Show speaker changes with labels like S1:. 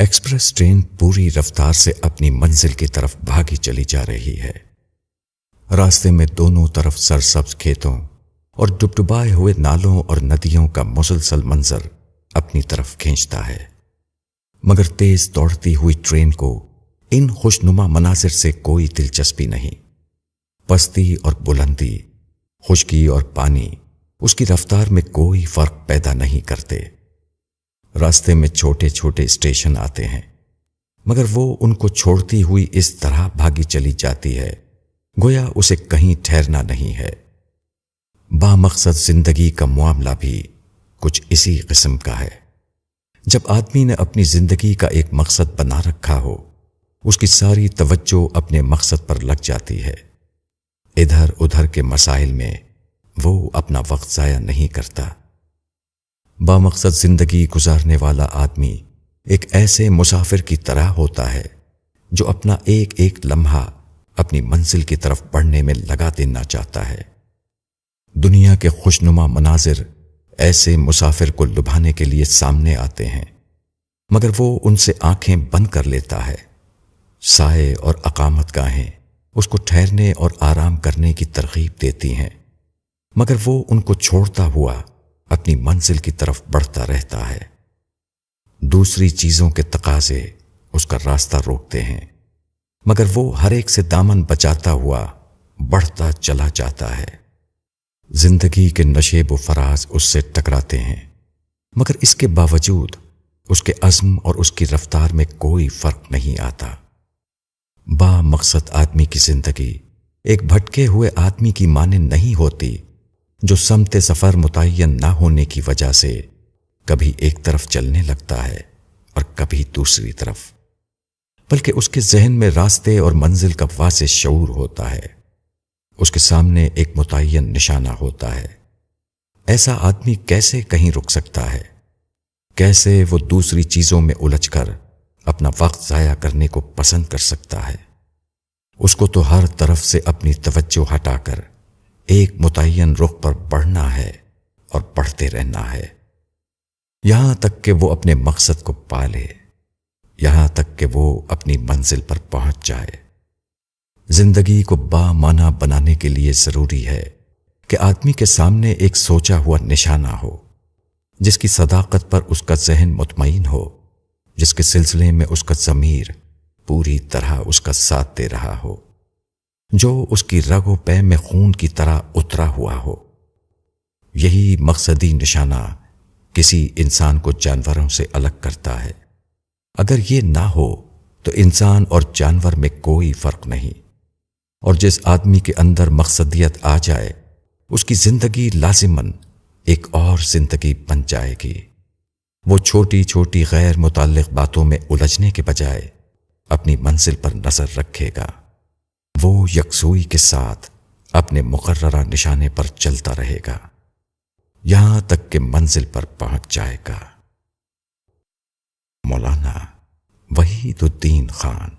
S1: Express train پوری رفتار سے اپنی منزل کی طرف بھاگی چلی جا رہی ہے۔ راستے میں دونوں طرف سرسبز کھیتوں اور ڈبڈبائے ہوئے نالوں اور ندیوں کا مسلسل منظر اپنی طرف کھینچتا ہے، مگر تیز دوڑتی ہوئی ٹرین کو ان خوشنما مناظر سے کوئی دلچسپی نہیں۔ پستی اور بلندی، خشکی اور پانی اس کی رفتار میں کوئی فرق پیدا نہیں کرتے۔ راستے میں چھوٹے چھوٹے اسٹیشن آتے ہیں، مگر وہ ان کو چھوڑتی ہوئی اس طرح بھاگی چلی جاتی ہے گویا اسے کہیں ٹھہرنا نہیں ہے۔ بامقصد زندگی کا معاملہ بھی کچھ اسی قسم کا ہے۔ جب آدمی نے اپنی زندگی کا ایک مقصد بنا رکھا ہو، اس کی ساری توجہ اپنے مقصد پر لگ جاتی ہے۔ ادھر ادھر کے مسائل میں وہ اپنا وقت ضائع نہیں کرتا۔ بامقصد زندگی گزارنے والا آدمی ایک ایسے مسافر کی طرح ہوتا ہے جو اپنا ایک ایک لمحہ اپنی منزل کی طرف بڑھنے میں لگا دینا چاہتا ہے۔ دنیا کے خوشنما مناظر ایسے مسافر کو لبھانے کے لیے سامنے آتے ہیں، مگر وہ ان سے آنکھیں بند کر لیتا ہے۔ سائے اور اقامت گاہیں اس کو ٹھہرنے اور آرام کرنے کی ترغیب دیتی ہیں، مگر وہ ان کو چھوڑتا ہوا اپنی منزل کی طرف بڑھتا رہتا ہے۔ دوسری چیزوں کے تقاضے اس کا راستہ روکتے ہیں، مگر وہ ہر ایک سے دامن بچاتا ہوا بڑھتا چلا جاتا ہے۔ زندگی کے نشیب و فراز اس سے ٹکراتے ہیں، مگر اس کے باوجود اس کے عزم اور اس کی رفتار میں کوئی فرق نہیں آتا۔ با مقصد آدمی کی زندگی ایک بھٹکے ہوئے آدمی کی مانند نہیں ہوتی جو سمت سفر متعین نہ ہونے کی وجہ سے کبھی ایک طرف چلنے لگتا ہے اور کبھی دوسری طرف، بلکہ اس کے ذہن میں راستے اور منزل کا واضح شعور ہوتا ہے۔ اس کے سامنے ایک متعین نشانہ ہوتا ہے۔ ایسا آدمی کیسے کہیں رک سکتا ہے؟ کیسے وہ دوسری چیزوں میں الجھ کر اپنا وقت ضائع کرنے کو پسند کر سکتا ہے؟ اس کو تو ہر طرف سے اپنی توجہ ہٹا کر ایک متعین رخ پر بڑھنا ہے اور بڑھتے رہنا ہے، یہاں تک کہ وہ اپنے مقصد کو پالے، یہاں تک کہ وہ اپنی منزل پر پہنچ جائے۔ زندگی کو بامعنی بنانے کے لیے ضروری ہے کہ آدمی کے سامنے ایک سوچا ہوا نشانہ ہو، جس کی صداقت پر اس کا ذہن مطمئن ہو، جس کے سلسلے میں اس کا ضمیر پوری طرح اس کا ساتھ دے رہا ہو، جو اس کی رگ و پے میں خون کی طرح اترا ہوا ہو۔ یہی مقصدی نشانہ کسی انسان کو جانوروں سے الگ کرتا ہے۔ اگر یہ نہ ہو تو انسان اور جانور میں کوئی فرق نہیں، اور جس آدمی کے اندر مقصدیت آ جائے اس کی زندگی لازماً ایک اور زندگی بن جائے گی۔ وہ چھوٹی چھوٹی غیر متعلق باتوں میں الجھنے کے بجائے اپنی منزل پر نظر رکھے گا۔ وہ یکسوئی کے ساتھ اپنے مقررہ نشانے پر چلتا رہے گا، یہاں تک کہ منزل پر پہنچ جائے گا۔ مولانا وحید الدین خان۔